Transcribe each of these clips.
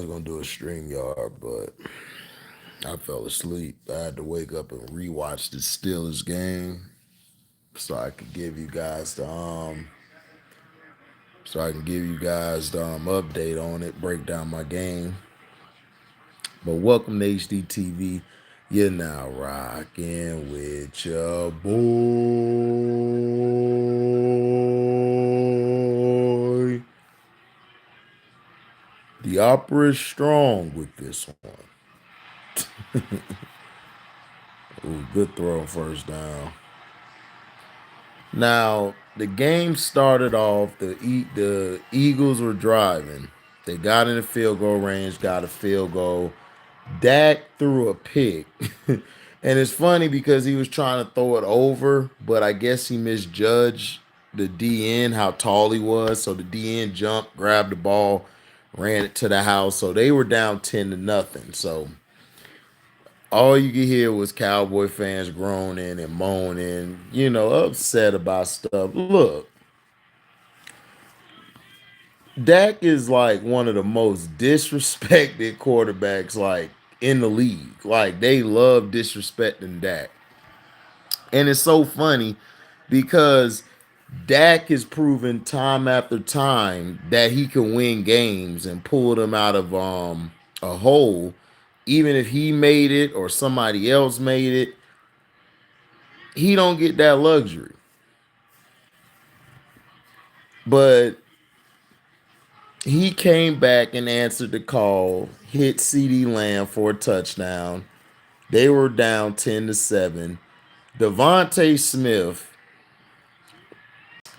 was gonna do a StreamYard, but I fell asleep. I had to wake up and rewatch the Steelers game so I could give you guys the update on it, break down my game. But welcome to HDiiTV. You're now rocking with your boy. The opera is strong with this one. Ooh, good throw, first down. Now the game started off. The Eagles were driving. They got in the field goal range. Got a field goal. Dak threw a pick, and it's funny because he was trying to throw it over, but I guess he misjudged the DN how tall he was. So the DN jumped, grabbed the ball, ran it to the house. So they were down 10-0. So all you could hear was Cowboy fans groaning and moaning, upset about stuff. Look, Dak is like one of the most disrespected quarterbacks like in the league. Like they love disrespecting Dak. And it's so funny because Dak has proven time after time that he can win games and pull them out of a hole, even if he made it or somebody else made it. He don't get that luxury. But he came back and answered the call, hit CD Lamb for a touchdown. They were down 10-7. Devontae Smith.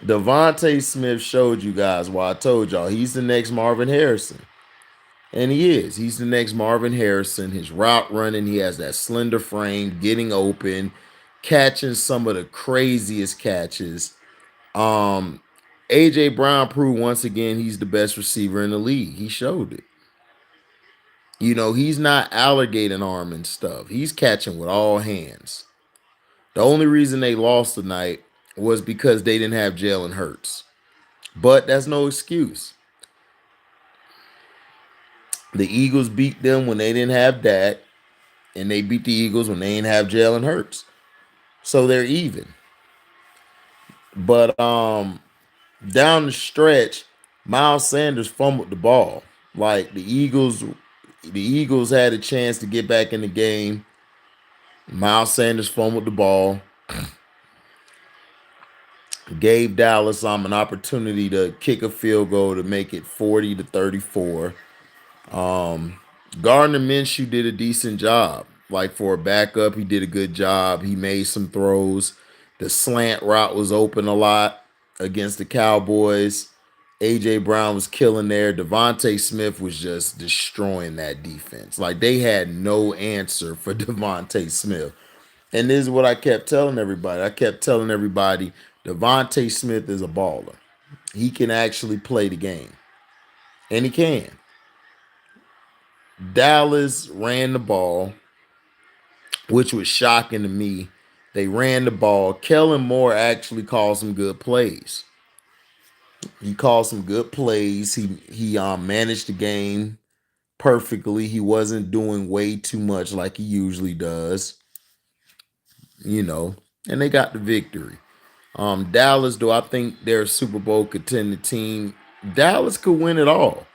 Devontae Smith showed you guys why I told y'all he's the next Marvin Harrison. And he is. He's the next Marvin Harrison. His route running, he has that slender frame, getting open, catching some of the craziest catches. Um, AJ Brown proved once again he's the best receiver in the league. He showed it. He's not alligator arm and stuff. He's catching with all hands. The only reason they lost tonight was because they didn't have Jalen Hurts. But that's no excuse. The Eagles beat them when they didn't have Dak, and they beat the Eagles when they didn't have Jalen Hurts. So they're even. But down the stretch, Miles Sanders fumbled the ball. Like the Eagles had a chance to get back in the game. Miles Sanders fumbled the ball. Gave Dallas an opportunity to kick a field goal to make it 40-34. Gardner Minshew did a decent job. Like for a backup, he did a good job. He made some throws. The slant route was open a lot against the Cowboys. AJ Brown was killing there. Devontae Smith was just destroying that defense. Like they had no answer for Devontae Smith. And this is what I kept telling everybody. I kept telling everybody Devontae Smith is a baller. He can actually play the game. And he can. Dallas ran the ball, which was shocking to me. They ran the ball. Kellen Moore actually called some good plays. He called some good plays. He managed the game perfectly. He wasn't doing way too much like he usually does. And they got the victory. Dallas, do I think they're a Super Bowl contending team? Dallas could win it all.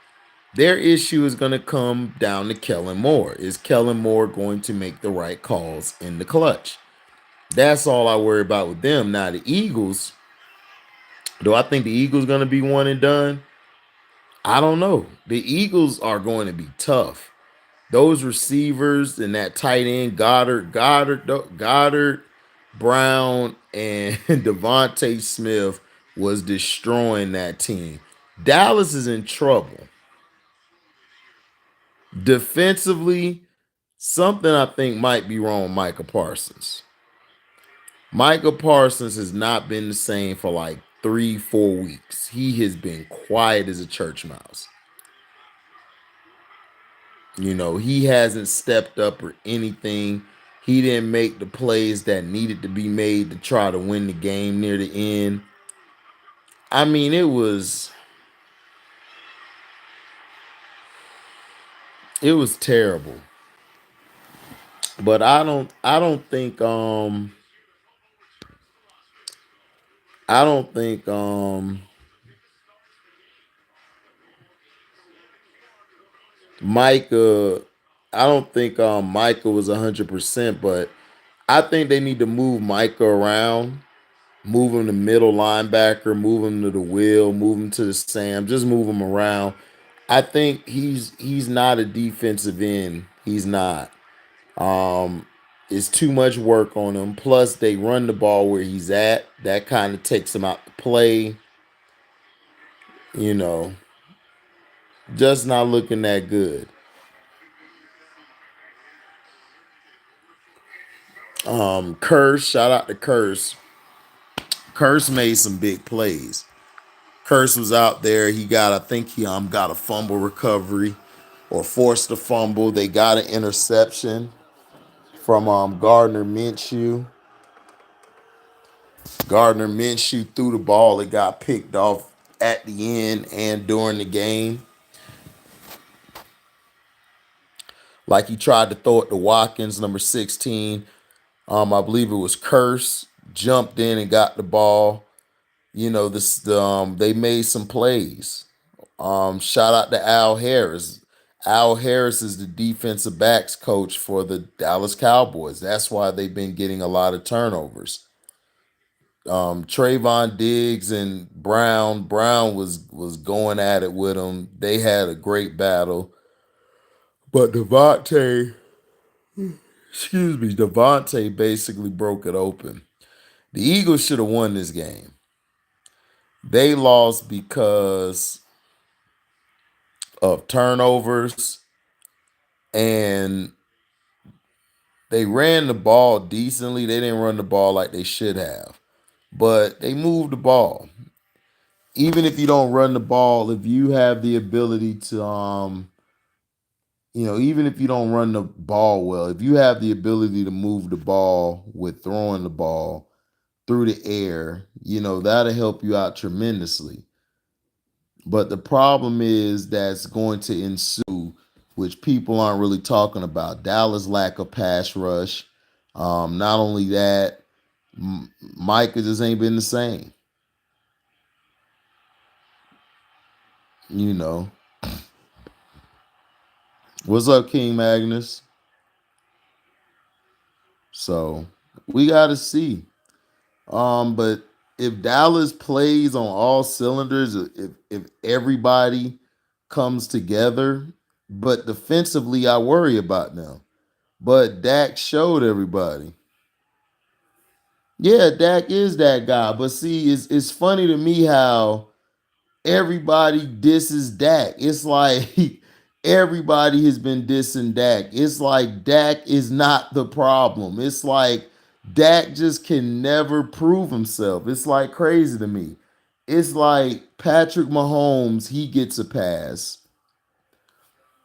Their issue is going to come down to Kellen Moore. Is Kellen Moore going to make the right calls in the clutch? That's all I worry about with them. Now, the Eagles, do I think the Eagles going to be one and done? I don't know. The Eagles are going to be tough. Those receivers and that tight end, Goddard, Brown, and Devontae Smith was destroying that team. Dallas is in trouble. Defensively, something I think might be wrong with Micah Parsons. Micah Parsons has not been the same for like 3-4 weeks. He has been quiet as a church mouse. He hasn't stepped up or anything. He didn't make the plays that needed to be made to try to win the game near the end. I mean, it was It was terrible. But I don't think Micah I don't think Micah was 100%, but I think they need to move Micah around, move him to middle linebacker, move him to the wheel, move him to the Sam, just move him around. I think he's not a defensive end. He's not. Um, it's too much work on him. Plus, they run the ball where he's at. That kind of takes him out the play. You know, just not looking that good. Curse, shout out to Curse. Curse made some big plays. Curse was out there. He got, I think he got a fumble recovery or forced a fumble. They got an interception from Gardner Minshew. Gardner Minshew threw the ball. It got picked off at the end and during the game. Like he tried to throw it to Watkins, number 16. I believe it was Curse. Jumped in and got the ball. They made some plays. Shout out to Al Harris. Al Harris is the defensive backs coach for the Dallas Cowboys. That's why they've been getting a lot of turnovers. Trayvon Diggs and Brown was going at it with him. They had a great battle. But Devontae basically broke it open. The Eagles should have won this game. They lost because of turnovers, and they ran the ball decently. They didn't run the ball like they should have, but they moved the ball. Even if you don't run the ball, if you have the ability to, even if you don't run the ball well, if you have the ability to move the ball with throwing the ball through the air, that'll help you out tremendously. But the problem is that's going to ensue, which people aren't really talking about. Dallas' lack of pass rush. Not only that, Micah just ain't been the same. You know. What's up, King Magnus? So we got to see. But if Dallas plays on all cylinders, if everybody comes together, but defensively, I worry about them. But Dak showed everybody. Yeah, Dak is that guy. But see, it's funny to me how everybody disses Dak. It's like everybody has been dissing Dak. It's like Dak is not the problem. It's like Dak just can never prove himself. It's like crazy to me. It's like Patrick Mahomes, he gets a pass.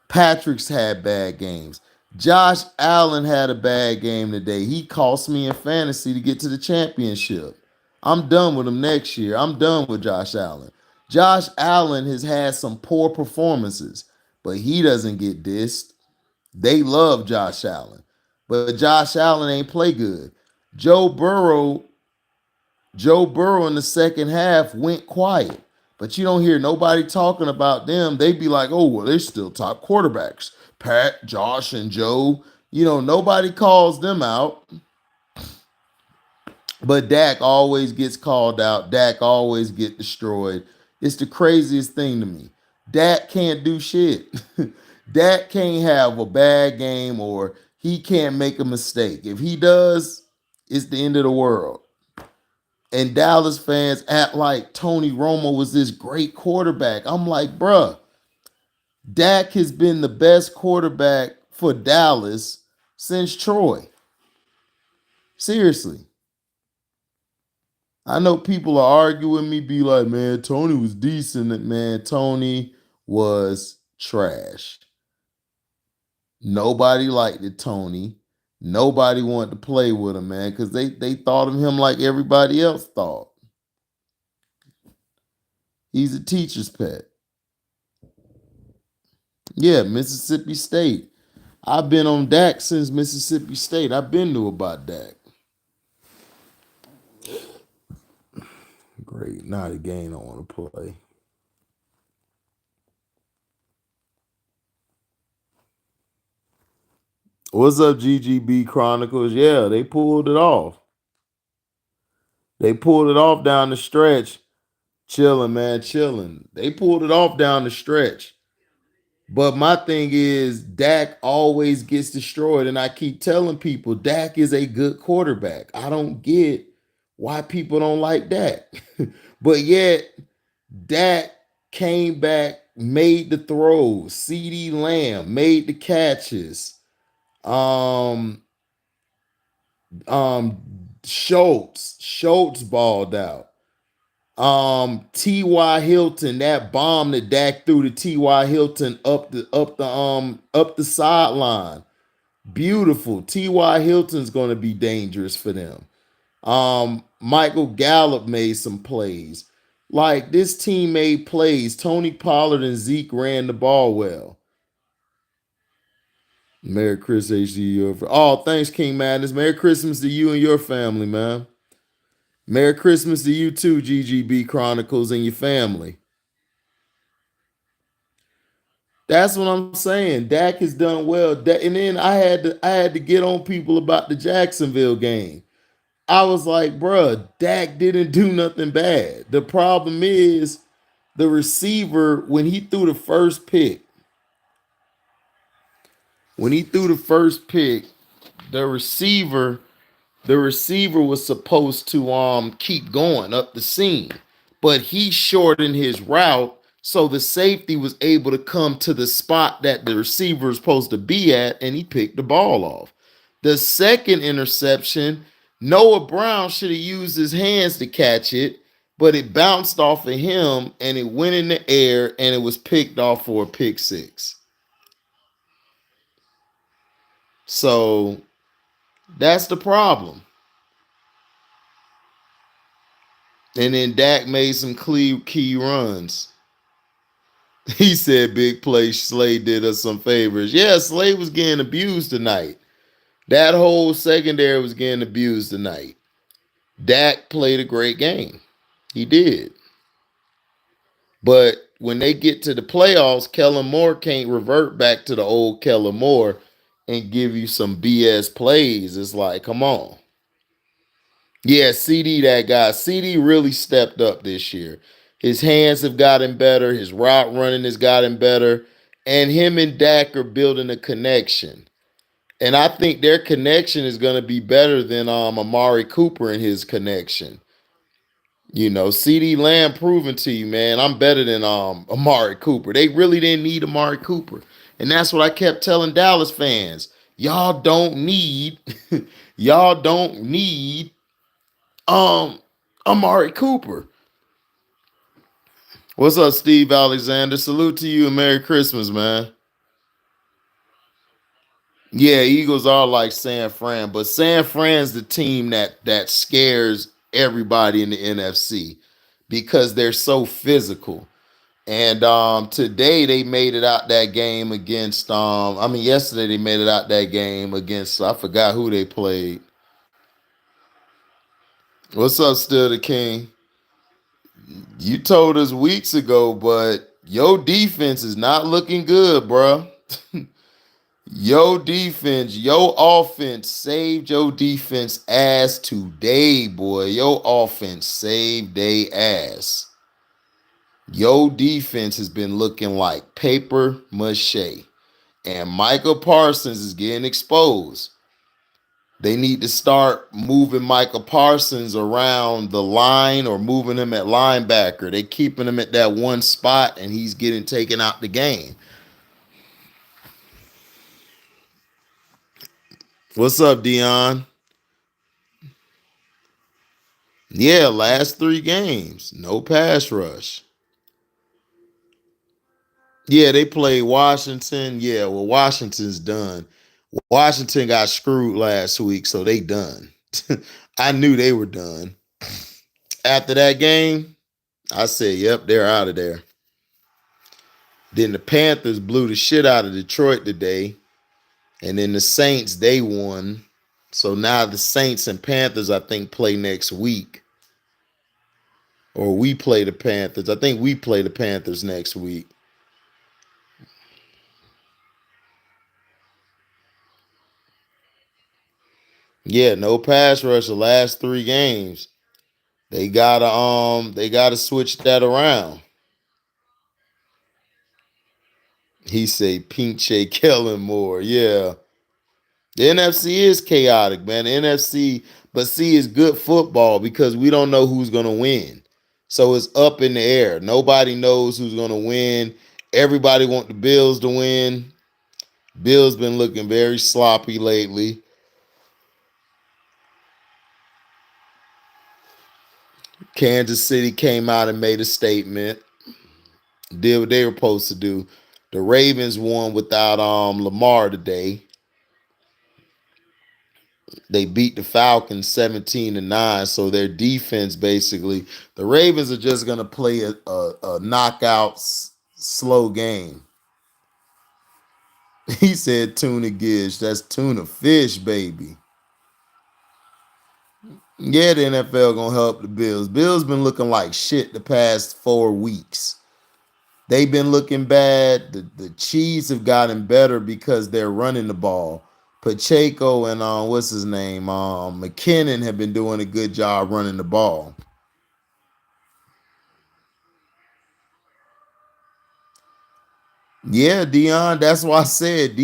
Patrick's had bad games. Josh Allen had a bad game today. He cost me in fantasy to get to the championship. I'm done with him next year. I'm done with Josh Allen. Josh Allen has had some poor performances, but he doesn't get dissed. They love Josh Allen, but Josh Allen ain't play good. Joe Burrow Joe Burrow in the second half went quiet, but you don't hear nobody talking about them. They be like, oh, well, they're still top quarterbacks. Pat, Josh, and Joe. Nobody calls them out, but Dak always gets called out. Dak always get destroyed. It's the craziest thing to me. Dak can't do shit. Dak can't have a bad game or he can't make a mistake. If he does, it's the end of the world. And Dallas fans act like Tony Romo was this great quarterback. I'm like, bruh, Dak has been the best quarterback for Dallas since Troy. Seriously. I know people are arguing with me, be like, man, Tony was decent. Man, Tony was trash. Nobody liked it, Tony. Nobody wanted to play with him, man, because they thought of him like everybody else thought. He's a teacher's pet. Yeah, Mississippi State. I've been on Dak since Mississippi State. I've been knew about Dak. Great. Not a game I want to play. What's up, GGB Chronicles? Yeah, they pulled it off. They pulled it off down the stretch. Chilling, man, chilling. They pulled it off down the stretch. But my thing is, Dak always gets destroyed. And I keep telling people, Dak is a good quarterback. I don't get why people don't like Dak. But yet, Dak came back, made the throws. CD Lamb made the catches. Um, Schultz balled out. T.Y. Hilton, that bomb that Dak threw to T.Y. Hilton up the sideline. Beautiful. T.Y. Hilton's gonna be dangerous for them. Michael Gallup made some plays. Like this team made plays. Tony Pollard and Zeke ran the ball well. Merry Christmas HD. Oh, thanks, King Madness. Merry Christmas to you and your family, man. Merry Christmas to you too, GGB Chronicles and your family. That's what I'm saying. Dak has done well. And then I had to get on people about the Jacksonville game. I was like, bruh, Dak didn't do nothing bad. The problem is the receiver, when he threw the first pick, the receiver the receiver was supposed to keep going up the seam, but he shortened his route so the safety was able to come to the spot that the receiver is supposed to be at, and he picked the ball off. The second interception, Noah Brown should have used his hands to catch it, but it bounced off of him and it went in the air and it was picked off for a pick six. So that's the problem. And then Dak made some key runs. He said big play Slay did us some favors. Yeah, Slay was getting abused tonight. That whole secondary was getting abused tonight. Dak played a great game. He did. But when they get to the playoffs, Kellen Moore can't revert back to the old Kellen Moore and give you some BS plays. It's like, come on. Yeah, CD, that guy. CD really stepped up this year. His hands have gotten better. His route running has gotten better. And him and Dak are building a connection. And I think their connection is going to be better than Amari Cooper and his connection. You know, CD Lamb proving to you, man, I'm better than Amari Cooper. They really didn't need Amari Cooper. And that's what I kept telling Dallas fans. Y'all don't need, y'all don't need Amari Cooper. What's up, Steve Alexander? Salute to you and Merry Christmas, man. Yeah, Eagles are like San Fran, but San Fran's the team that scares everybody in the NFC because they're so physical. And today they made it out that game against yesterday they made it out that game against, I forgot who they played. What's up, Still the King? You told us weeks ago, but your defense is not looking good, bro. Your defense, your offense saved your defense ass today, boy. Your offense saved they ass. Your defense has been looking like paper mache. And Michael Parsons is getting exposed. They need to start moving Michael Parsons around the line or moving him at linebacker. They keeping him at that one spot and he's getting taken out the game. What's up, Dion? Yeah, last 3 games, no pass rush. Yeah, they played Washington. Yeah, well, Washington's done. Washington got screwed last week, so they done. I knew they were done. After that game, I said, yep, they're out of there. Then the Panthers blew the shit out of Detroit today. And then the Saints, they won. So now the Saints and Panthers, I think, play next week. Or we play the Panthers. I think we play the Panthers next week. Yeah, no pass rush the last 3 games. They gotta switch that around. He say Pinche Kellen Moore. Yeah. The NFC is chaotic, man. The NFC, but see, it's good football because we don't know who's gonna win. So it's up in the air. Nobody knows who's gonna win. Everybody want the Bills to win. Bills been looking very sloppy lately. Kansas City came out and made a statement. Did what they were supposed to do. The Ravens won without Lamar today. They beat the Falcons 17-9. So their defense basically, the Ravens are just gonna play a knockout slow game. He said tuna gish. That's tuna fish, baby. Yeah, the NFL gonna help the Bills. Bills been looking like shit the past 4 weeks. They've been looking bad. The Chiefs have gotten better because they're running the ball. Pacheco and what's his name? McKinnon have been doing a good job running the ball. Yeah, Dion. That's why I said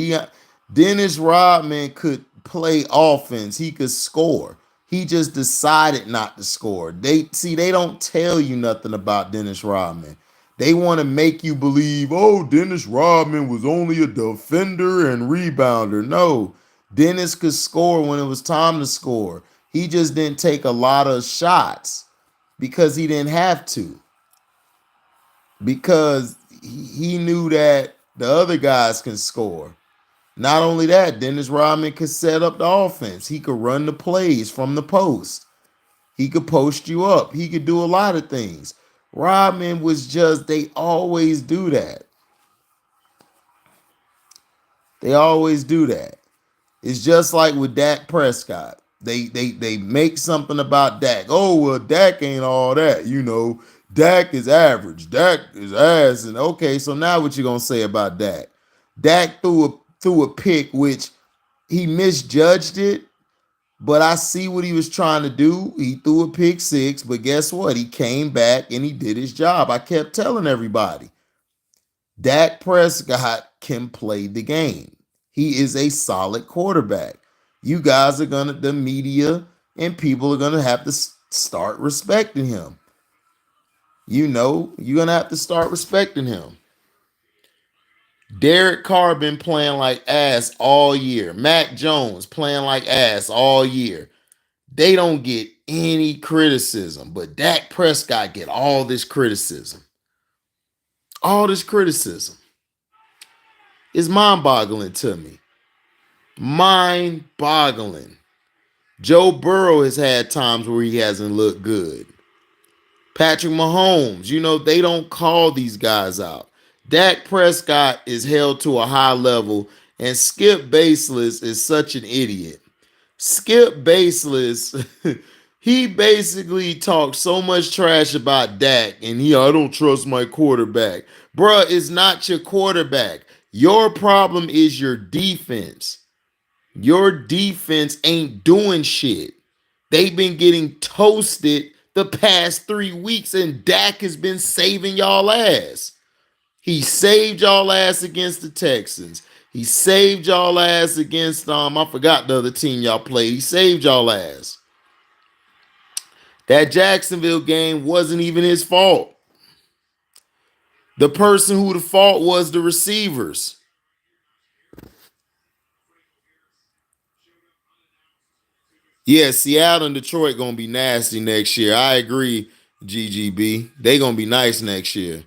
Dennis Rodman could play offense. He could score. He just decided not to score. They don't tell you nothing about Dennis Rodman. They want to make you believe, oh, Dennis Rodman was only a defender and rebounder. No, Dennis could score when it was time to score. He just didn't take a lot of shots because he didn't have to. Because he knew that the other guys can score. Not only that, Dennis Rodman could set up the offense. He could run the plays from the post. He could post you up. He could do a lot of things. Rodman was just, they always do that. They always do that. It's just like with Dak Prescott. They make something about Dak. Oh, well, Dak ain't all that. Dak is average. Dak is ass. And okay, so now what you gonna say about Dak? Dak threw a pick, which he misjudged it, but I see what he was trying to do. He threw a pick six, but guess what? He came back and he did his job. I kept telling everybody, Dak Prescott can play the game. He is a solid quarterback. You guys are the media and people are gonna have to start respecting him. You're gonna have to start respecting him. Derek Carr been playing like ass all year. Mac Jones playing like ass all year. They don't get any criticism, but Dak Prescott get all this criticism. All this criticism. It's mind-boggling to me. Mind-boggling. Joe Burrow has had times where he hasn't looked good. Patrick Mahomes, they don't call these guys out. Dak Prescott is held to a high level, and Skip Baseless is such an idiot. Skip Baseless, he basically talked so much trash about Dak, and I don't trust my quarterback. Bruh, it's not your quarterback. Your problem is your defense. Your defense ain't doing shit. They've been getting toasted the past 3 weeks, and Dak has been saving y'all ass. He saved y'all ass against the Texans. He saved y'all ass against I forgot the other team y'all played. He saved y'all ass. That Jacksonville game wasn't even his fault. The person who the fault was the receivers. Yeah, Seattle and Detroit gonna be nasty next year. I agree, GGB. They gonna be nice next year.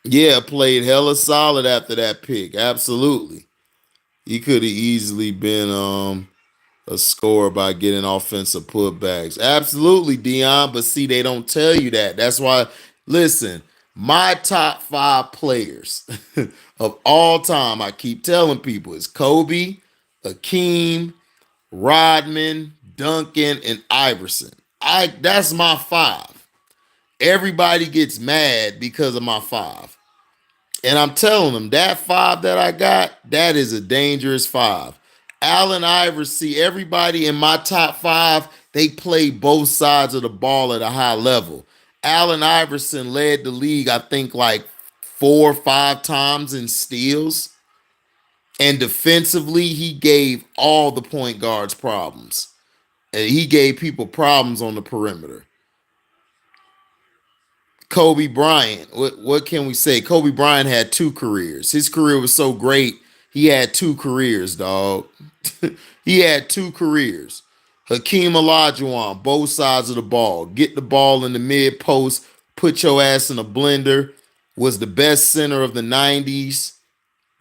Yeah, played hella solid after that pick. Absolutely. He could have easily been a scorer by getting offensive putbacks. Absolutely, Dion. But see, they don't tell you that. That's why, listen, My top 5 players of all time, I keep telling people, is Kobe, Akeem, Rodman, Duncan, and Iverson. That's my 5. Everybody gets mad because of my 5. And I'm telling them that 5 that I got, that is a dangerous 5. Allen Iverson, see, everybody in my top 5, they play both sides of the ball at a high level. Allen Iverson led the league, I think, like 4 or 5 times in steals. And defensively, he gave all the point guards problems. And he gave people problems on the perimeter. Kobe Bryant, what can we say? Kobe Bryant had 2 careers. His career was so great, he had 2 careers, dog. He had 2 careers. Hakeem Olajuwon, both sides of the ball. Get the ball in the mid post, put your ass in a blender. Was the best center of the 90s.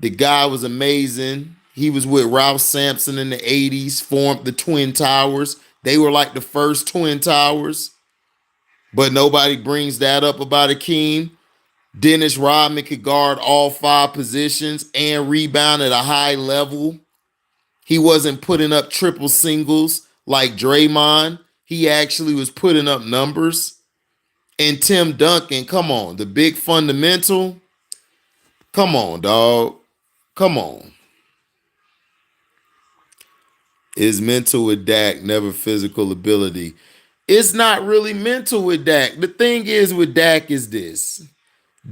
The guy was amazing. He was with Ralph Sampson in the 80s, formed the Twin Towers. They were like the first Twin Towers. But nobody brings that up about Akeem. Dennis Rodman could guard all 5 positions and rebound at a high level. He wasn't putting up triple singles like Draymond. He actually was putting up numbers. And Tim Duncan, come on, the big fundamental. Come on, dog. Come on. Is mental with Dak, never physical ability. It's not really mental with Dak. The thing is with Dak is this.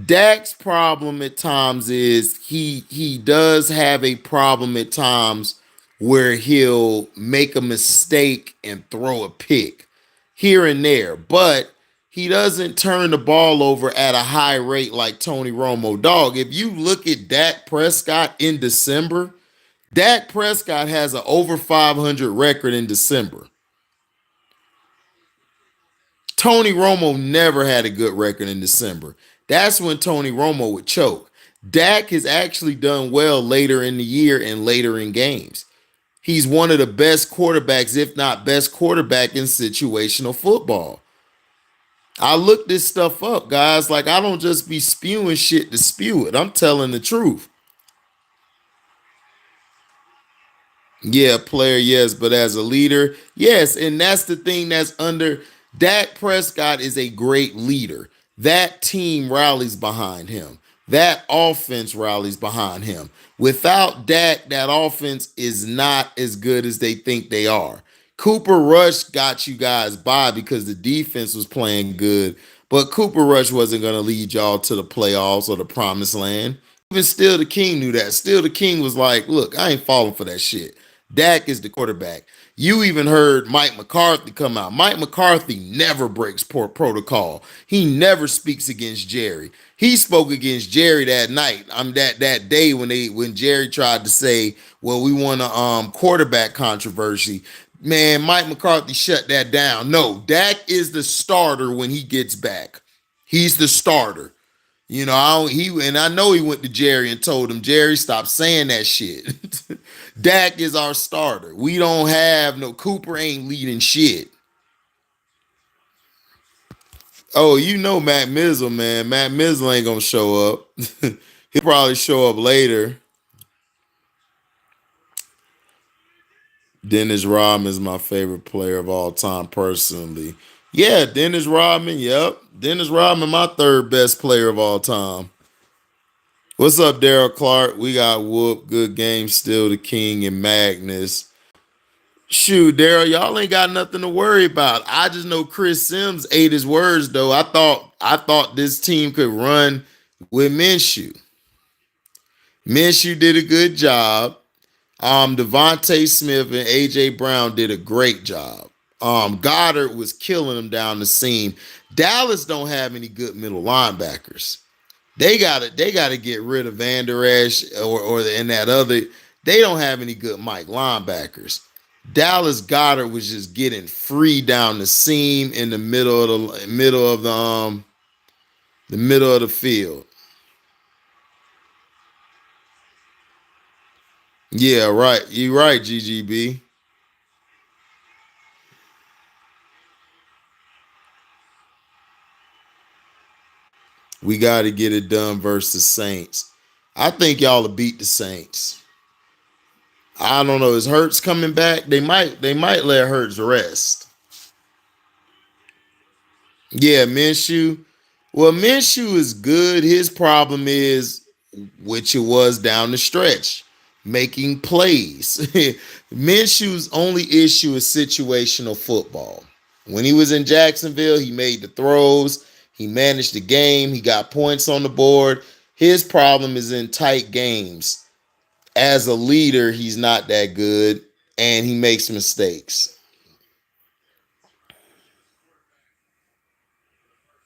Dak's problem at times is he does have a problem at times where he'll make a mistake and throw a pick here and there, but he doesn't turn the ball over at a high rate like Tony Romo. Dog, if you look at Dak Prescott in December, Dak Prescott has an over 500 record in December. Tony Romo never had a good record in December. That's when Tony Romo would choke. Dak has actually done well later in the year and later in games. He's one of the best quarterbacks, if not best quarterback in situational football. I look this stuff up, guys. Like, I don't just be spewing shit to spew it. I'm telling the truth. Yeah, player, yes, but as a leader, yes. And that's the thing that's under Dak Prescott is a great leader. That team rallies behind him. That offense rallies behind him. Without Dak, that offense is not as good as they think they are. Cooper Rush got you guys by because the defense was playing good, but Cooper Rush wasn't going to lead y'all to the playoffs or the promised land. Even Still the King knew that. Still the King was like, look, I ain't falling for that shit. Dak is the quarterback. You even heard Mike McCarthy come out. Mike McCarthy never breaks protocol. He never speaks against Jerry. He spoke against Jerry that night. That day when Jerry tried to say, well, we want a quarterback controversy. Man, Mike McCarthy shut that down. No, Dak is the starter when he gets back. He's the starter. You know, I know he went to Jerry and told him, Jerry, stop saying that shit. Dak is our starter. We don't have no Cooper ain't leading shit. Oh, you know Matt Mizzle, man. Matt Mizzle ain't gonna show up. He'll probably show up later. Dennis Rodman is my favorite player of all time, personally. Yeah, Dennis Rodman. Yep, Dennis Rodman, my third best player of all time. What's up, Daryl Clark? We got Whoop, Good Game, Still the King, and Magnus. Shoot, Daryl, y'all ain't got nothing to worry about. I just know Chris Sims ate his words, though. I thought this team could run with Minshew. Minshew did a good job. Devontae Smith and AJ Brown did a great job. Goddard was killing them down the seam. Dallas don't have any good middle linebackers. They gotta get rid of Van Der Esch or and that other. They don't have any good Mike linebackers. Dallas Goddard was just getting free down the seam in the middle of the field. Yeah, right. You're right, GGB. We got to get it done versus Saints. I think y'all will beat the Saints. I don't know. Is Hurts coming back? They might let Hurts rest. Yeah, Minshew. Well, Minshew is good. His problem is, which it was down the stretch, making plays. Minshew's only issue is situational football. When he was in Jacksonville, he made the throws, he managed the game, he got points on the board. His problem is in tight games. As a leader, he's not that good, and he makes mistakes.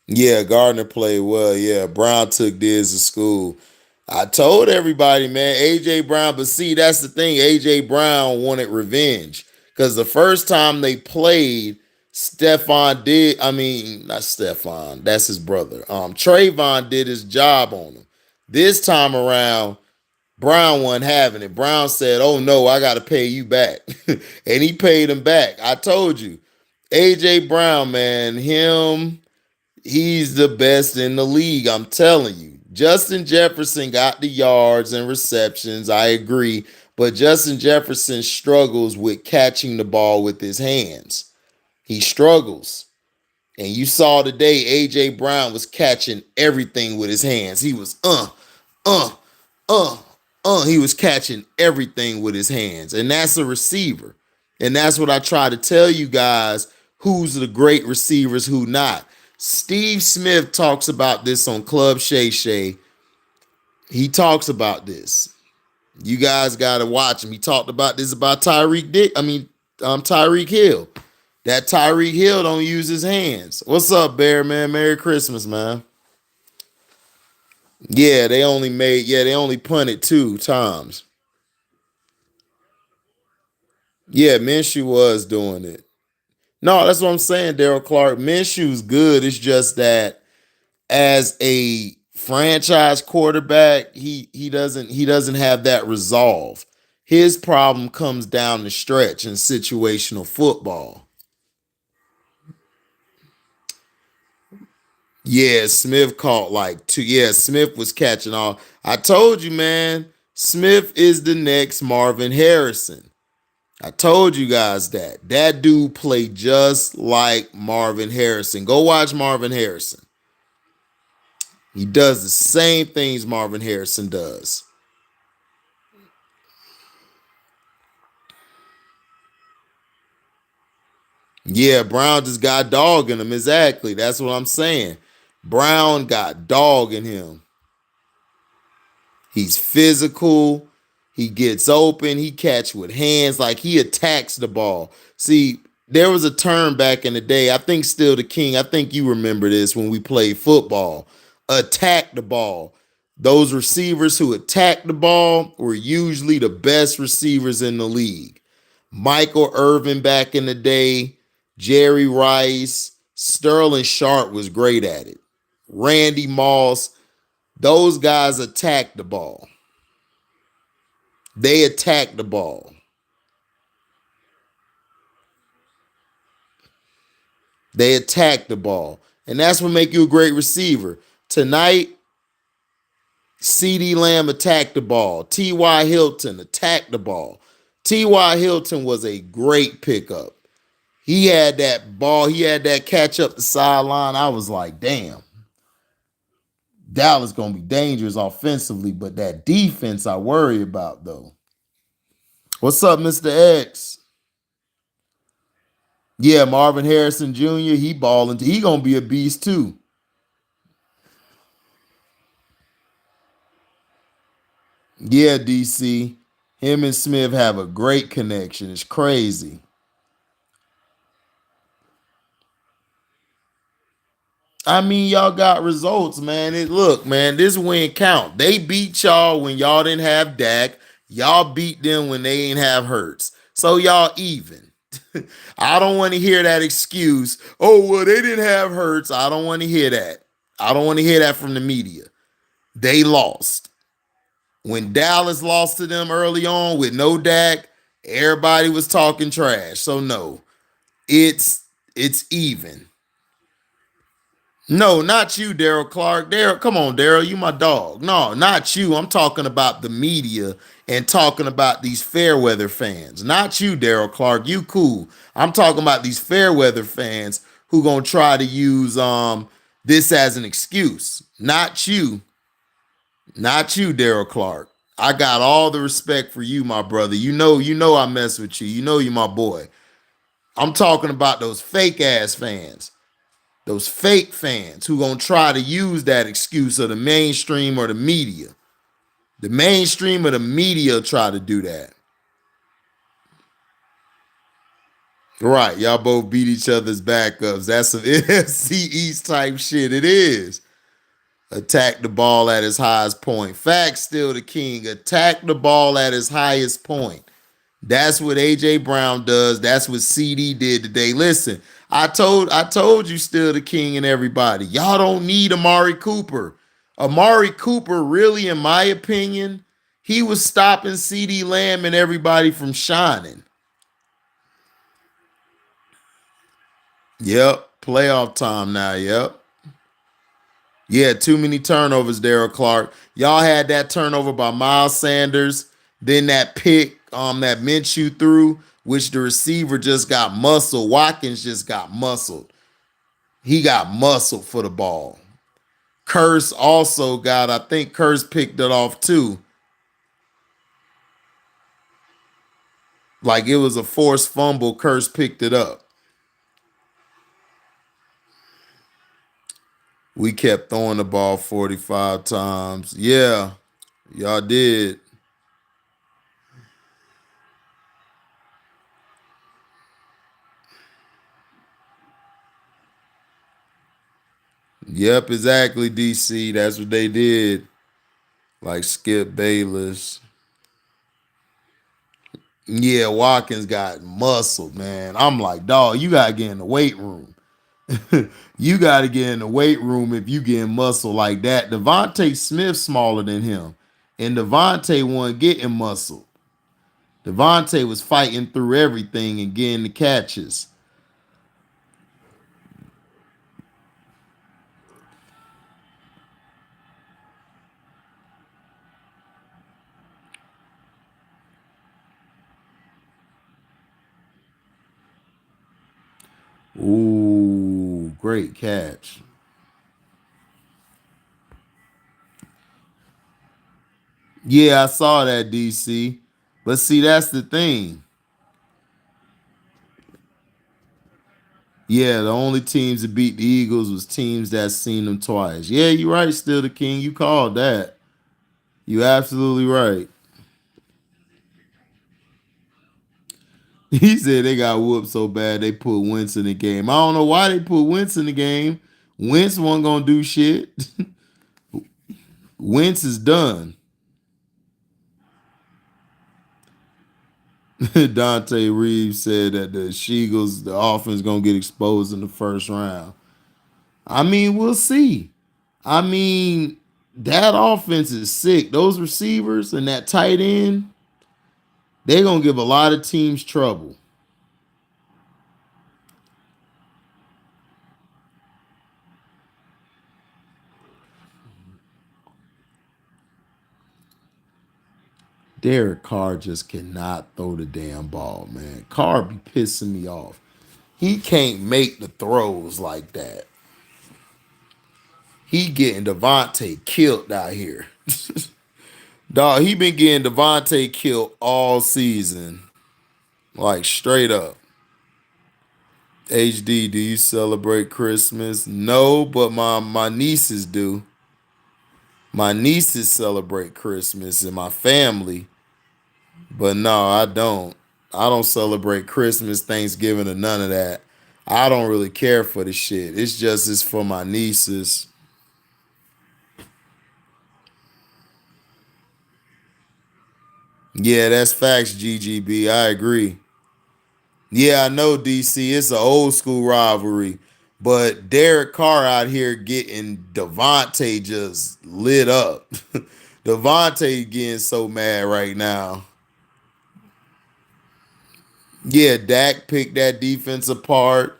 Yeah, Gardner played well. Yeah, Brown took this to school. I told everybody, man, AJ Brown, but see, that's the thing. AJ Brown wanted revenge because the first time they played, not Stephon, that's his brother. Trayvon did his job on him. This time around, Brown wasn't having it. Brown said, "Oh no, I got to pay you back," and he paid him back. I told you, AJ Brown, man, he's the best in the league. I'm telling you. Justin Jefferson got the yards and receptions. I agree. But Justin Jefferson struggles with catching the ball with his hands. He struggles. And you saw today, A.J. Brown was catching everything with his hands. He was, uh, he was catching everything with his hands. And that's a receiver. And that's what I try to tell you guys, who's the great receivers, who not. Steve Smith talks about this on Club Shay Shay. He talks about this. You guys got to watch him. He talked about this about Tyreek Hill. That Tyreek Hill don't use his hands. What's up, Bear, man? Merry Christmas, man. Yeah, they only punted 2 times. Yeah, Minshew was doing it. No, that's what I'm saying, Daryl Clark. Minshew's good. It's just that as a franchise quarterback, he doesn't have that resolve. His problem comes down the stretch in situational football. Yeah, Smith caught like 2. Yeah, Smith was catching all. I told you, man, Smith is the next Marvin Harrison. I told you guys that. That dude played just like Marvin Harrison. Go watch Marvin Harrison. He does the same things Marvin Harrison does. Yeah, Brown just got dog in him. Exactly. That's what I'm saying. Brown got dog in him. He's physical. He gets open. He catch with hands. Like, he attacks the ball. See, there was a term back in the day. I think Still the King. I think you remember this when we played football. Attack the ball. Those receivers who attack the ball were usually the best receivers in the league. Michael Irvin back in the day, Jerry Rice, Sterling Sharp was great at it. Randy Moss, those guys attack the ball. They attack the ball. They attack the ball. And that's what make you a great receiver. Tonight, CeeDee Lamb attacked the ball. T.Y. Hilton attacked the ball. T.Y. Hilton was a great pickup. He had that ball. He had that catch up the sideline. I was like, damn. Dallas going to be dangerous offensively, but that defense I worry about, though. What's up, Mr. X? Yeah, Marvin Harrison Jr., he balling. He going to be a beast, too. Yeah, DC. Him and Smith have a great connection. It's crazy. I mean, y'all got results, man. Look, man, this win count. They beat y'all when y'all didn't have Dak. Y'all beat them when they ain't have Hurts. So y'all even. I don't want to hear that excuse. Oh, well, they didn't have Hurts. I don't want to hear that. I don't want to hear that from the media. They lost. When Dallas lost to them early on with no Dak, everybody was talking trash. So no, it's even. No, not you, Daryl Clark. Daryl, come on, Daryl, you my dog. No, not you. I'm talking about the media and talking about these fair weather fans. Not you, Daryl Clark. You cool. I'm talking about these fair weather fans who gonna try to use this as an excuse. Not you. Not you, Daryl Clark. I got all the respect for you, my brother. You know I mess with you. You know you my boy. I'm talking about those fake ass fans. Those fake fans who gonna try to use that excuse of the mainstream or the media. The mainstream or the media try to do that. Right, y'all both beat each other's backups. That's some NFC East type shit. It is. Attack the ball at its highest point. Fact still the king. Attack the ball at its highest point. That's what AJ Brown does. That's what CD did today. Listen, I told you still the king and everybody. Y'all don't need Amari Cooper. Amari Cooper, really, in my opinion, he was stopping CD Lamb and everybody from shining. Yep. Playoff time now. Yep. Yeah, too many turnovers, Daryl Clark. Y'all had that turnover by Miles Sanders, then that pick that Minshew threw, which the receiver just got muscled. Watkins just got muscled. He got muscled for the ball. Curse also got, I think Curse picked it off too. Like it was a forced fumble. Curse picked it up. We kept throwing the ball 45 times. Yeah, y'all did. Yep, exactly, DC. That's what they did. Like Skip Bayless. Yeah, Watkins got muscled, man. I'm like, dog, you gotta get in the weight room. You gotta get in the weight room if you getting muscle like that. Devontae Smith smaller than him, and Devontae wasn't getting muscle. Devontae was fighting through everything and getting the catches. Ooh, great catch. Yeah, I saw that, DC. But see, that's the thing. Yeah, the only teams that beat the Eagles was teams that seen them twice. Yeah, you're right, still the king. You called that. You absolutely right. He said they got whooped so bad they put Wentz in the game. I don't know why they put Wentz in the game. Wentz wasn't gonna do shit. Wentz is done. Dante Reeves said that the Eagles, the offense, gonna get exposed in the first round. I mean, we'll see. I mean, that offense is sick. Those receivers and that tight end, they're gonna give a lot of teams trouble. Derek Carr just cannot throw the damn ball, man. Carr be pissing me off. He can't make the throws like that. He getting Devontae killed out here. Dog, he been getting Devontae killed all season. Like straight up. HD, do you celebrate Christmas? No, but my nieces do. My nieces celebrate Christmas and my family. But no, I don't. I don't celebrate Christmas, Thanksgiving, or none of that. I don't really care for the shit. It's for my nieces. Yeah, that's facts, GGB. I agree. Yeah, I know, DC. It's an old school rivalry. But Derek Carr out here getting Devontae just lit up. Devontae getting so mad right now. Yeah, Dak picked that defense apart.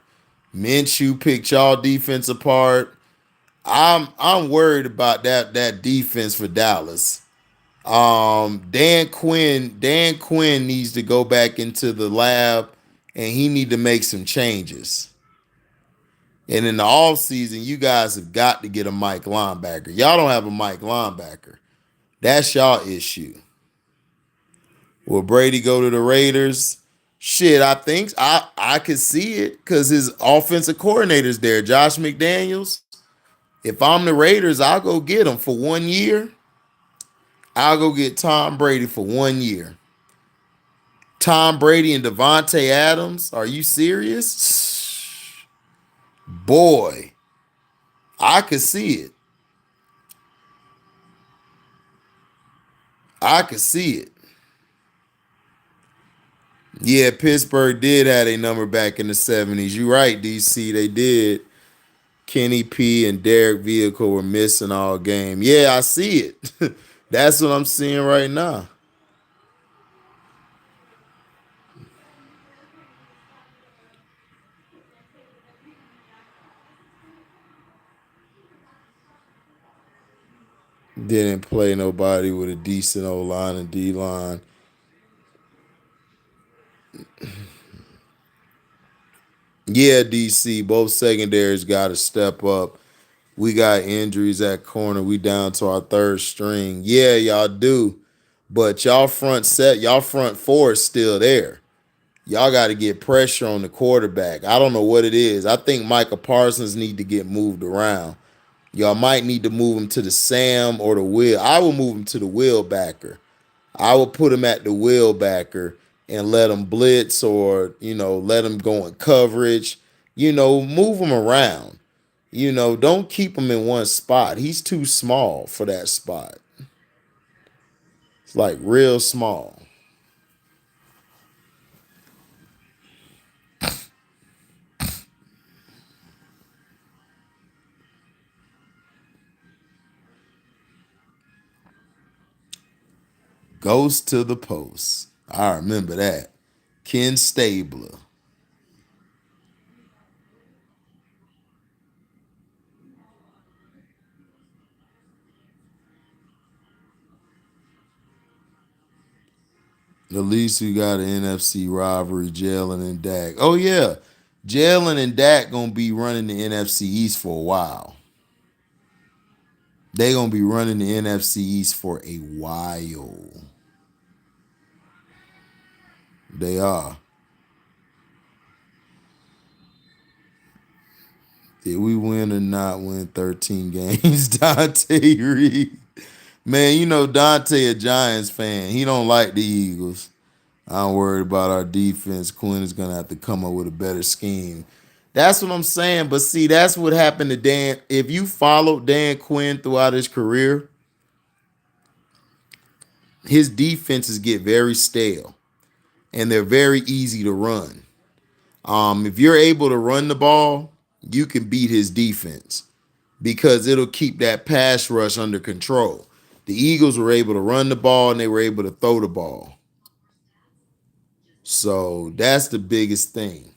Minshew picked y'all defense apart. I'm worried about that defense for Dallas. Dan Quinn needs to go back into the lab and he need to make some changes. And in the offseason, you guys have got to get a Mike linebacker. Y'all don't have a Mike linebacker. That's y'all issue. Will Brady go to the Raiders? Shit, I think I could see it because his offensive coordinator's there, Josh McDaniels. If I'm the Raiders, I'll go get him for 1 year. I'll go get Tom Brady for 1 year. Tom Brady and Devontae Adams? Are you serious? Boy, I could see it. I could see it. Yeah, Pittsburgh did have a number back in the 70s. You're right, DC. They did. Kenny P and Derek Vehicle were missing all game. Yeah, I see it. That's what I'm seeing right now. Didn't play nobody with a decent O line and D line. Yeah, DC. Both secondaries got to step up. We got injuries at corner. We down to our third string. Yeah, y'all do. But y'all front four is still there. Y'all got to get pressure on the quarterback. I don't know what it is. I think Micah Parsons need to get moved around. Y'all might need to move him to the Sam or the Will. I will move him to the Will backer. I will put him at the Will backer and let him blitz or, let him go in coverage. Move him around. Don't keep him in one spot. He's too small for that spot. It's like real small. Goes to the post. I remember that. Ken Stabler. At least we got an NFC rivalry, Jalen and Dak. Oh, yeah. Jalen and Dak going to be running the NFC East for a while. They going to be running the NFC East for a while. They are. Did we win or not win 13 games? Dante Reed. Man, Dante a Giants fan. He don't like the Eagles. I'm worried about our defense. Quinn is going to have to come up with a better scheme. That's what I'm saying. But see, that's what happened to Dan. If you followed Dan Quinn throughout his career, his defenses get very stale and they're very easy to run. If you're able to run the ball, you can beat his defense because it'll keep that pass rush under control. The Eagles were able to run the ball and they were able to throw the ball. So that's the biggest thing.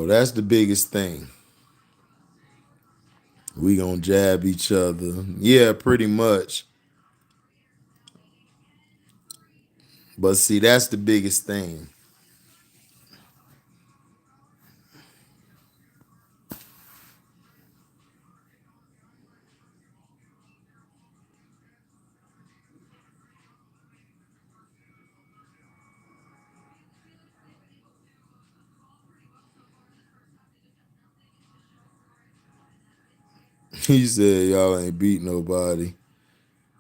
That's the biggest thing. We gonna jab each other. Yeah, pretty much. But see, that's the biggest thing. He said y'all ain't beat nobody.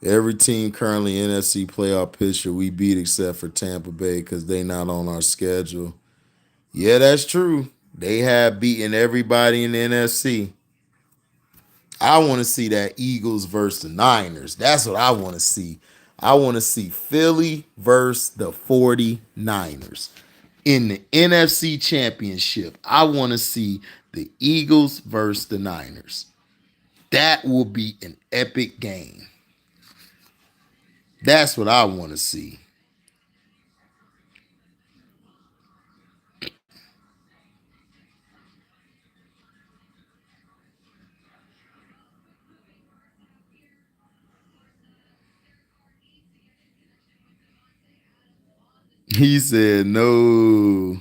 Every team currently NFC playoff picture we beat except for Tampa Bay because they not on our schedule. Yeah, that's true. They have beaten everybody in the NFC. I want to see that Eagles versus the Niners. That's what I want to see. I want to see Philly versus the 49ers in the NFC Championship. I want to see the Eagles versus the Niners. That will be an epic game. That's what I want to see. He said no.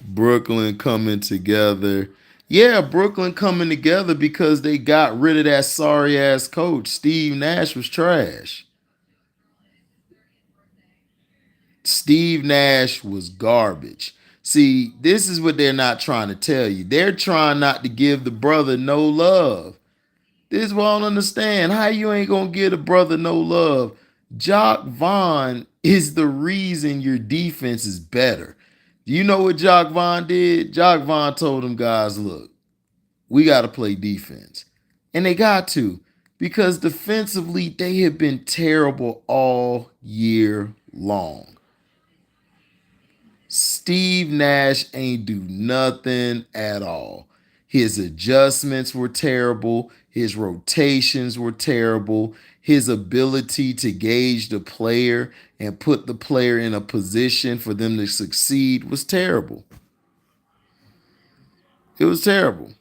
Brooklyn coming together. Yeah, Brooklyn coming together because they got rid of that sorry ass coach. Steve Nash was trash. Steve Nash was garbage. See, this is what they're not trying to tell you. They're trying not to give the brother no love. This is what I don't understand. How you ain't gonna give the brother no love? Jock Vaughn is the reason your defense is better. Do you know what Jock Vaughn did? Jock Vaughn told them guys, look, we got to play defense. And they got to, because defensively, they have been terrible all year long. Steve Nash ain't do nothing at all. His adjustments were terrible. His rotations were terrible. His ability to gauge the player and put the player in a position for them to succeed was terrible. It was terrible.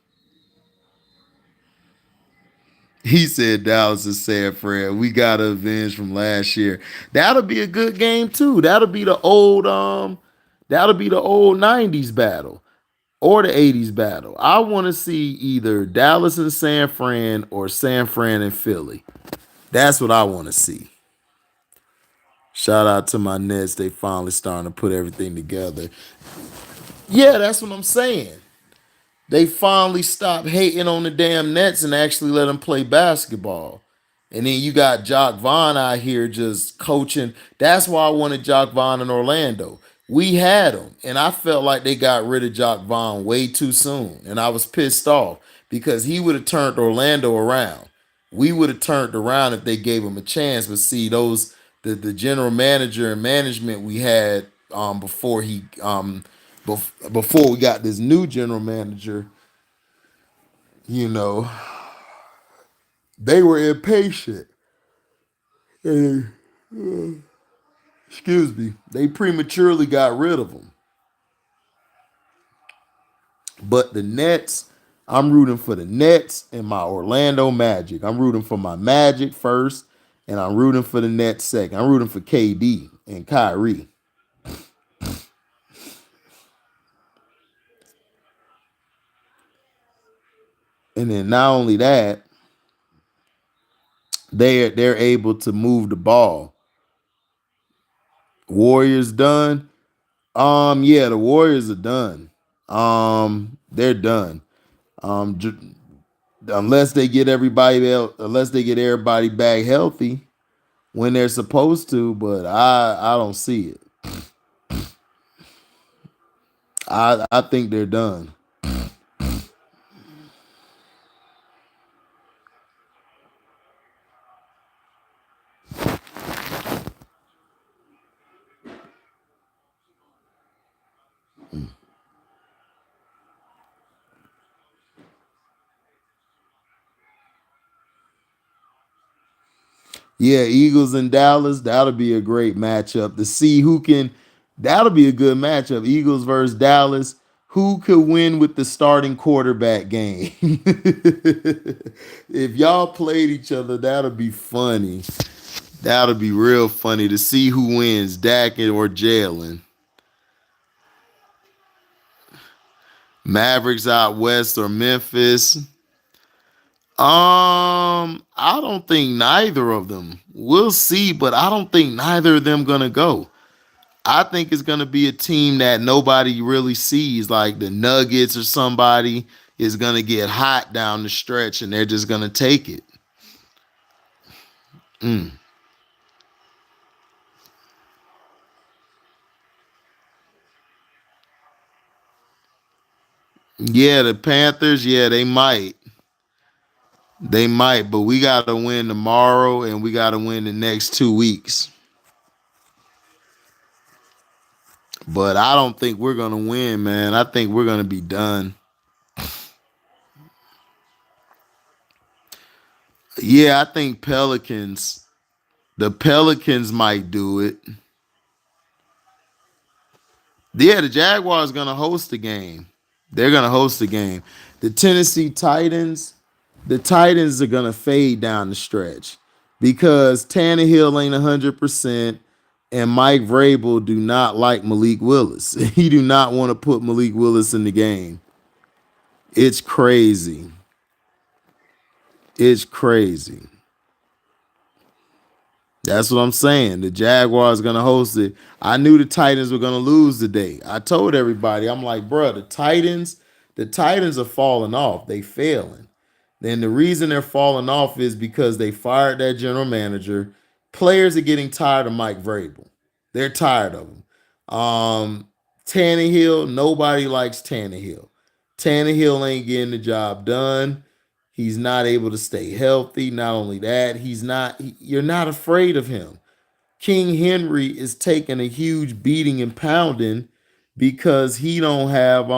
He said Dallas is sad, Fred. We got a avenge from last year. That'll be a good game too. That'll be the old 90s battle or the 80s battle. I want to see either Dallas and San Fran or San Fran and Philly. That's what I want to see. Shout out to my Nets. They finally starting to put everything together. Yeah, that's what I'm saying. They finally stopped hating on the damn Nets and actually let them play basketball. And then you got Jock Vaughn out here just coaching. That's why I wanted Jock Vaughn in Orlando. We had him, and I felt like they got rid of Jock Vaughn way too soon. And I was pissed off because he would have turned Orlando around. We would have turned around if they gave him a chance. But see, the general manager and management we had before we got this new general manager, you know, they were impatient. And, excuse me, they prematurely got rid of him. But the Nets, I'm rooting for the Nets and my Orlando Magic. I'm rooting for my Magic first, and I'm rooting for the Nets second. I'm rooting for KD and Kyrie. And then not only that, they're able to move the ball. Warriors done. Yeah, the Warriors are done. They're done. J- unless they get everybody back healthy when they're supposed to, but I don't see it. I think they're done. Yeah, Eagles and Dallas, that'll be a great matchup to see who can. That'll be a good matchup. Eagles versus Dallas. Who could win with the starting quarterback game? If y'all played each other, that'll be funny. That'll be real funny to see who wins, Dak or Jalen. Mavericks out west or Memphis. I don't think neither of them. We'll see, but I don't think neither of them gonna go. I think it's gonna be a team that nobody really sees, like the Nuggets or somebody is gonna get hot down the stretch, and they're just gonna take it. Mm. Yeah, the Panthers. Yeah, they might. They might, but we gotta win tomorrow, and we gotta win the next 2 weeks. But I don't think we're gonna win, man. I think we're gonna be done. Yeah, I think Pelicans. The Pelicans might do it. Yeah, the Jaguars gonna host the game. They're gonna host the game. The Tennessee Titans, the Titans are gonna fade down the stretch because Tannehill ain't 100%, and Mike Vrabel do not like Malik Willis. He do not want to put Malik Willis in the game. It's crazy. It's crazy. That's what I'm saying. The Jaguars gonna host it. I knew the Titans were gonna lose today. I told everybody, I'm like, bro, the Titans are falling off. They failing. Then the reason they're falling off is because they fired that general manager. Players are getting tired of Mike Vrabel. They're tired of him. Tannehill, nobody likes Tannehill. Tannehill ain't getting the job done. He's not able to stay healthy. Not only that, you're not afraid of him. King Henry is taking a huge beating and pounding because he don't have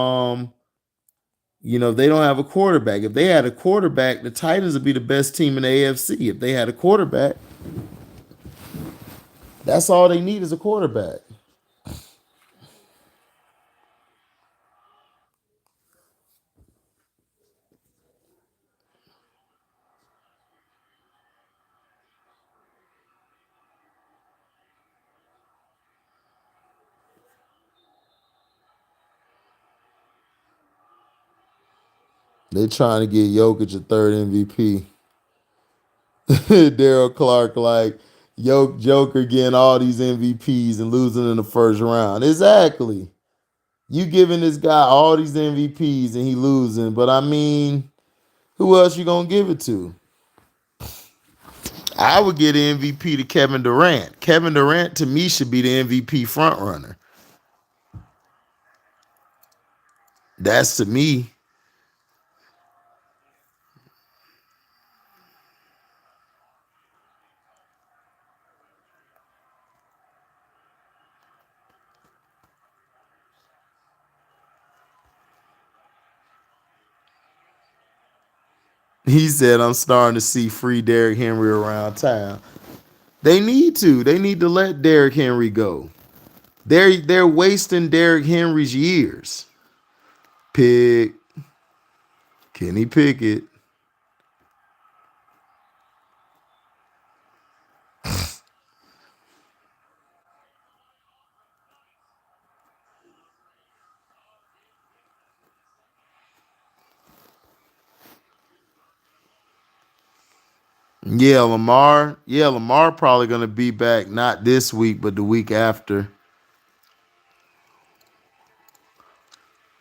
they don't have a quarterback. If they had a quarterback, the Titans would be the best team in the AFC. If they had a quarterback, that's all they need is a quarterback. They're trying to get Jokic a third MVP. Daryl Clark like Joker getting all these MVPs and losing in the first round. Exactly. You giving this guy all these MVPs and he losing, but I mean, who else you gonna give it to? I would get an MVP to Kevin Durant. Kevin Durant to me should be the MVP front runner. That's to me. He said, I'm starting to see free Derrick Henry around town. They need to. They need to let Derrick Henry go. They're wasting Derrick Henry's years. Pick Kenny Pickett. Yeah, Lamar. Yeah, Lamar probably gonna be back not this week, but the week after.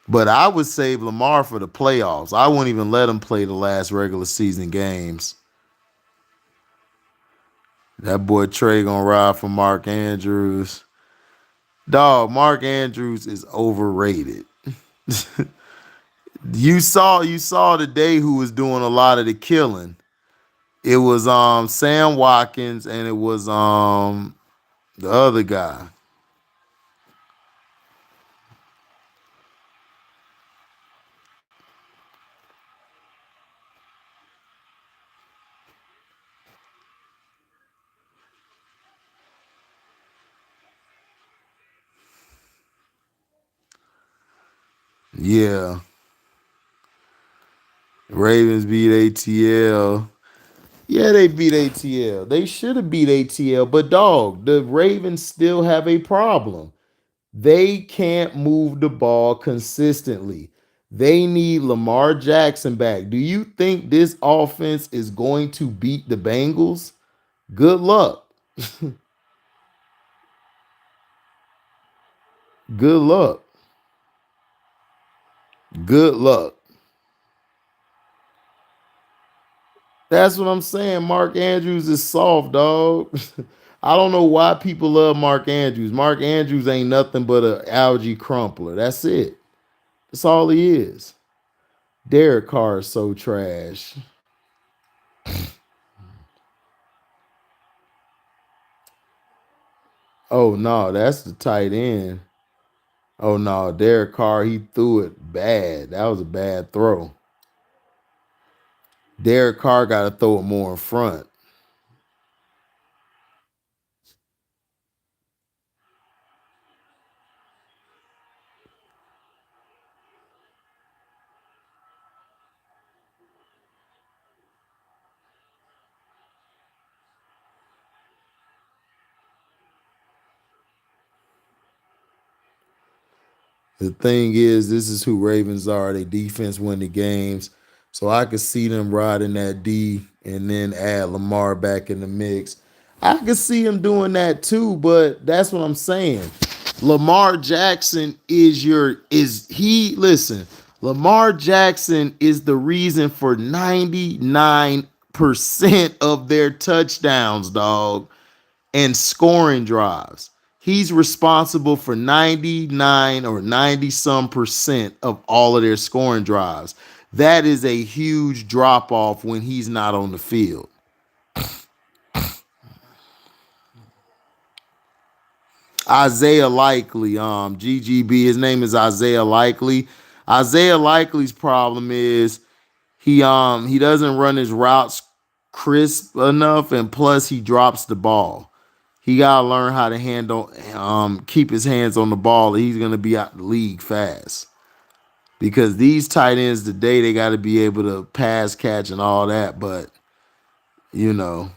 But I would save Lamar for the playoffs. I wouldn't even let him play the last regular season games. That boy Trey gonna ride for Mark Andrews. Dog, Mark Andrews is overrated. You saw today who was doing a lot of the killing. It was Sam Watkins and it was the other guy. Yeah. Ravens beat ATL. Yeah, they beat ATL. They should have beat ATL, but dog, the Ravens still have a problem. They can't move the ball consistently. They need Lamar Jackson back. Do you think this offense is going to beat the Bengals? Good luck. Good luck. Good luck. That's what I'm saying. Mark Andrews is soft, dog. I don't know why people love Mark Andrews. Mark Andrews ain't nothing but an algae crumpler. That's it. That's all he is. Derek Carr is so trash. Oh no, that's the tight end. Oh no, Derek Carr, he threw it bad. That was a bad throw. Derek Carr got to throw it more in front. The thing is, this is who Ravens are. They defense win the games. So I could see them riding that D and then add Lamar back in the mix. I could see him doing that too, but that's what I'm saying. Lamar Jackson listen, Lamar Jackson is the reason for 99% of their touchdowns, dog, and scoring drives. He's responsible for 99 or 90 some percent of all of their scoring drives. That is a huge drop off when he's not on the field. Isaiah Likely, GGB, his name is Isaiah Likely. Isaiah Likely's problem is he doesn't run his routes crisp enough, and plus he drops the ball. He gotta learn how to keep his hands on the ball. Or he's gonna be out the league fast. Because these tight ends today, they got to be able to pass, catch, and all that. But you know,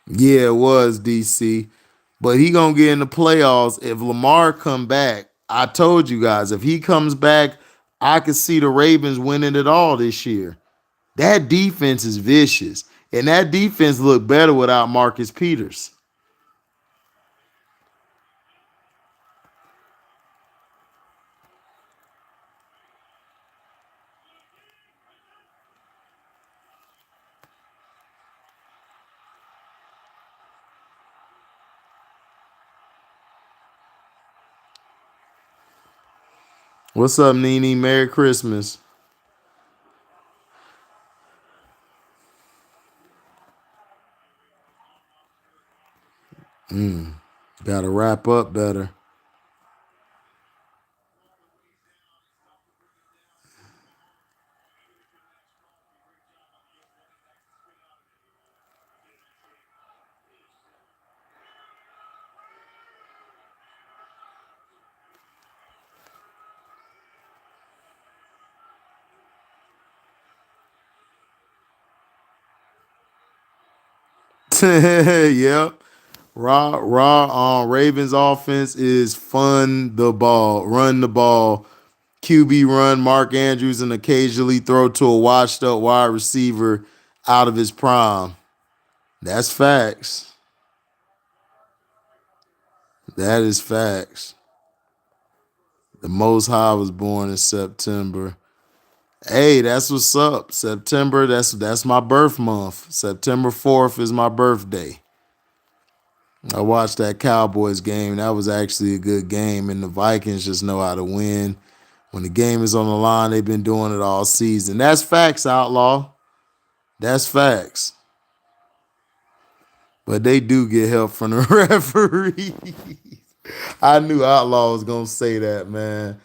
yeah, it was DC. But he gonna get in the playoffs if Lamar come back. I told you guys, if he comes back, I could see the Ravens winning it all this year. That defense is vicious, and that defense looked better without Marcus Peters. What's up, Nene? Merry Christmas. Gotta wrap up better. Yep. Ravens offense is run the ball, QB run, Mark Andrews, and occasionally throw to a washed up wide receiver out of his prime. That's facts. That is facts. The Most High was born in September. Hey, that's what's up. September, that's my birth month. September 4th is my birthday. I watched that Cowboys game. That was actually a good game, and the Vikings just know how to win. When the game is on the line, they've been doing it all season. That's facts, Outlaw. That's facts. But they do get help from the referee. I knew Outlaw was going to say that, man.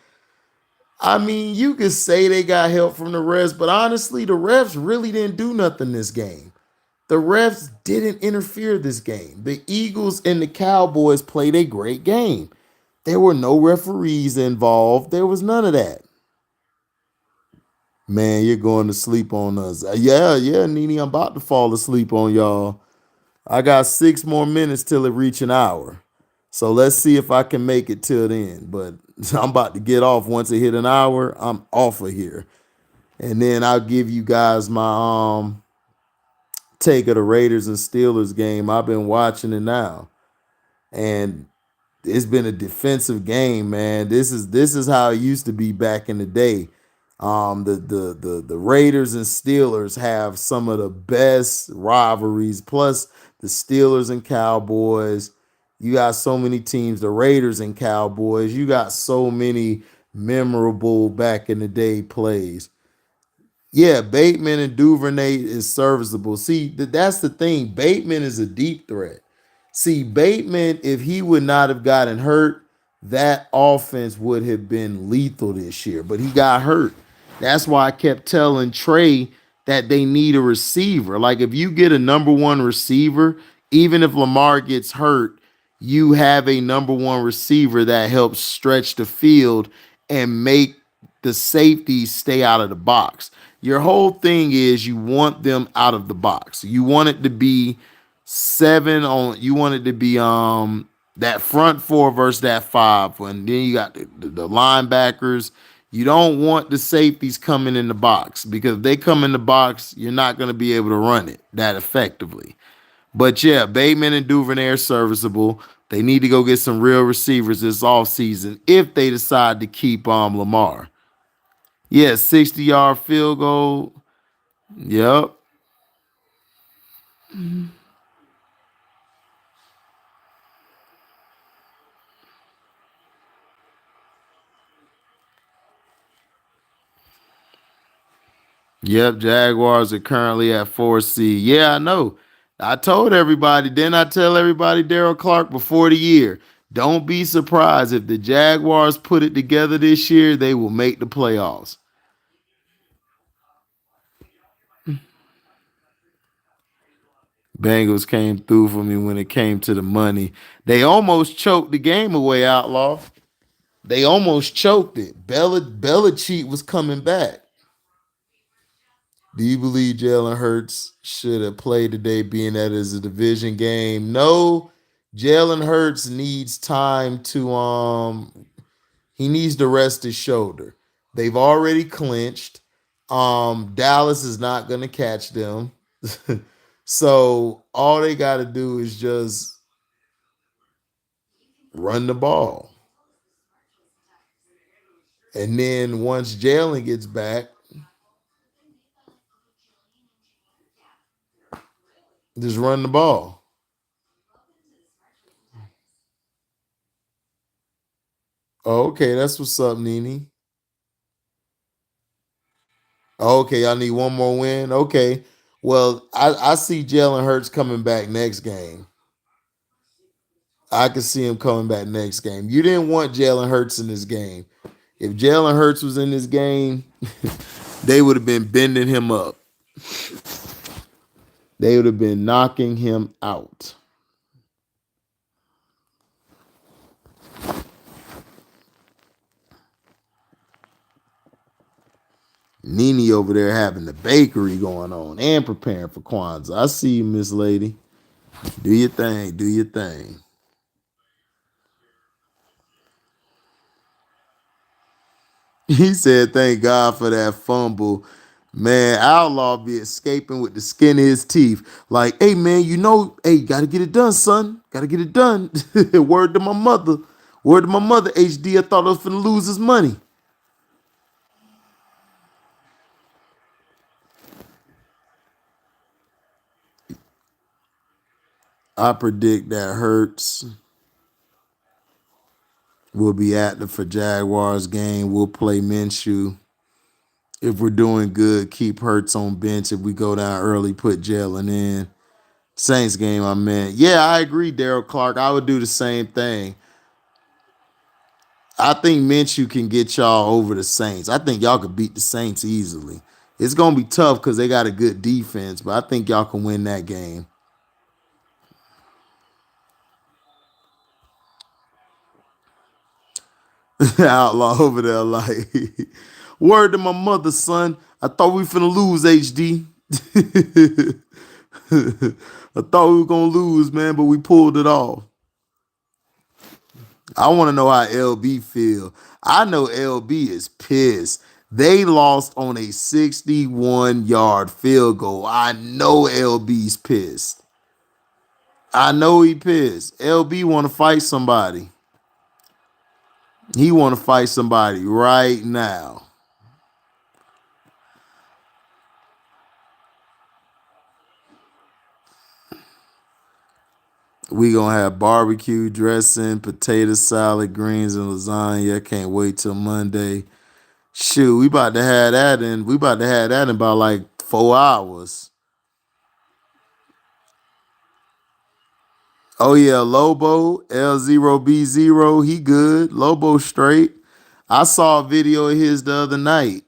I mean, you could say they got help from the refs, but honestly, the refs really didn't do nothing this game. The refs didn't interfere this game. The Eagles and the Cowboys played a great game. There were no referees involved. There was none of that. Man, you're going to sleep on us. Yeah, Nene, I'm about to fall asleep on y'all. I got 6 more minutes till it reach an hour. So let's see if I can make it till then. But I'm about to get off. Once it hit an hour, I'm off of here. And then I'll give you guys my take of the Raiders and Steelers game. I've been watching it now. And it's been a defensive game, man. This is how it used to be back in the day. The Raiders and Steelers have some of the best rivalries. Plus the Steelers and Cowboys. You got so many teams, the Raiders and Cowboys. You got so many memorable back in the day plays. Yeah, Bateman and Duvernay is serviceable. See, that's the thing. Bateman is a deep threat. See, Bateman, if he would not have gotten hurt, that offense would have been lethal this year. But he got hurt. That's why I kept telling Trey that they need a receiver. Like if you get a number one receiver, even if Lamar gets hurt, you have a number one receiver that helps stretch the field and make the safeties stay out of the box. Your whole thing is you want them out of the box. You want it to be seven on. You want it to be that front four versus that five. And then you got the linebackers. You don't want the safeties coming in the box because if they come in the box, you're not going to be able to run it that effectively. But yeah, Bateman and Duvernay are serviceable. They need to go get some real receivers this offseason if they decide to keep Lamar. Yeah, 60-yard field goal. Yep. Yep. Jaguars are currently at 4 seed. Yeah, I know. I told everybody. Didn't I tell everybody Daryl Clark before the year? Don't be surprised if the Jaguars put it together this year, they will make the playoffs. Bengals came through for me when it came to the money. They almost choked the game away, Outlaw. They almost choked it. Belichick was coming back. Do you believe Jalen Hurts should have played today, being that it's a division game? No, Jalen Hurts needs time to he needs to rest his shoulder. They've already clinched. Dallas is not gonna catch them. So all they gotta do is just run the ball. And then once Jalen gets back, just run the ball. Oh, okay, that's what's up, Nene. Okay, I need one more win. Okay. Well, I see Jalen Hurts coming back next game. I can see him coming back next game. You didn't want Jalen Hurts in this game. If Jalen Hurts was in this game, they would have been bending him up. They would have been knocking him out. Nene over there having the bakery going on and preparing for Kwanzaa. I see you, Miss Lady. Do your thing. Do your thing. He said, thank God for that fumble. Man, Outlaw be escaping with the skin of his teeth. Like, hey, man, hey, got to get it done, son. Got to get it done. Word to my mother. Word to my mother, HD. I thought I was finna lose his money. I predict that Hurts will be active for Jaguars game. We'll play Minshew. If we're doing good, keep Hurts on bench. If we go down early, put Jalen in. Saints game, I meant. Yeah, I agree, Daryl Clark. I would do the same thing. I think Minshew can get y'all over the Saints. I think y'all could beat the Saints easily. It's going to be tough because they got a good defense, but I think y'all can win that game. Outlaw over there like, word to my mother, son. I thought we finna lose, HD. I thought we were going to lose, man, but we pulled it off. I want to know how LB feel. I know LB is pissed. They lost on a 61-yard field goal. I know LB's pissed. I know he pissed. LB want to fight somebody. He want to fight somebody right now. We gonna have barbecue dressing, potato salad, greens, and lasagna. I can't wait till Monday. Shoot, we about to have that in. We about to have that in about like 4 hours. Oh yeah, Lobo L0B0. He good. Lobo straight. I saw a video of his the other night.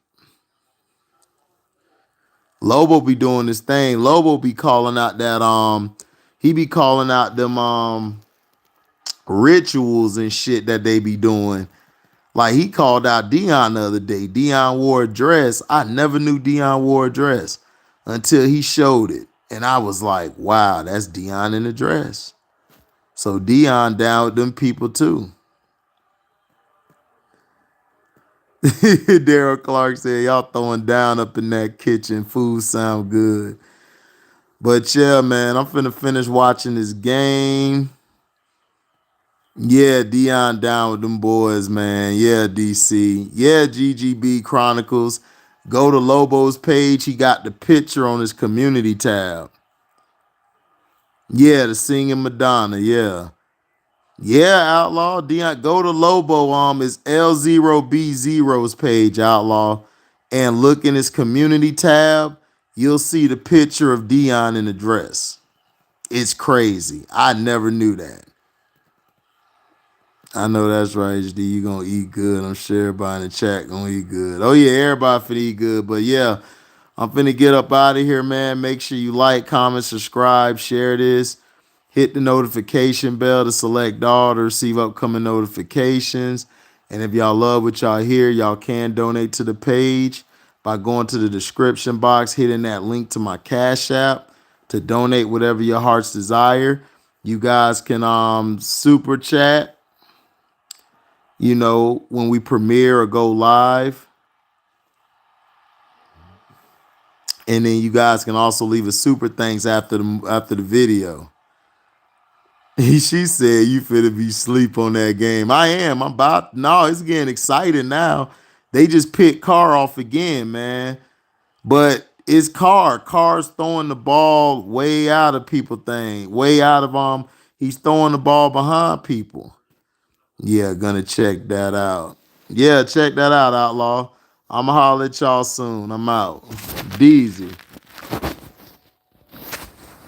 Lobo be doing this thing. Lobo be calling out that he be calling out them rituals and shit that they be doing. Like he called out Dion the other day. Dion wore a dress. I never knew Dion wore a dress until he showed it. And I was like, wow, that's Dion in a dress. So Dion down with them people too. Daryl Clark said, y'all throwing down up in that kitchen. Food sound good. But yeah, man, I'm finna finish watching this game. Yeah, Dion down with them boys, man. Yeah, DC. Yeah, GGB Chronicles. Go to Lobo's page. He got the picture on his community tab. Yeah, the singing Madonna. Yeah. Yeah, Outlaw. Dion, go to Lobo. His L0B0's page, Outlaw. And look in his community tab. You'll see the picture of Dion in the dress. It's crazy. I never knew that. I know that's right, HD. You gonna eat good. I'm sure everybody in the chat gonna eat good. Oh yeah, everybody finna eat good. But yeah, I'm finna get up out of here, man. Make sure you like, comment, subscribe, share this. Hit the notification bell to select all to receive upcoming notifications. And if y'all love what y'all hear, y'all can donate to the page by going to the description box, hitting that link to my Cash App to donate whatever your heart's desire. You guys can super chat, when we premiere or go live. And then you guys can also leave a super thanks after the video. She said you finna be sleep on that game. I am. It's getting exciting now. They just picked Carr off again, man. But it's Carr. Carr's throwing the ball way out of people way out of he's throwing the ball behind people. Yeah, gonna check that out. Yeah, check that out, Outlaw. I'ma holler at y'all soon. I'm out. Deezy.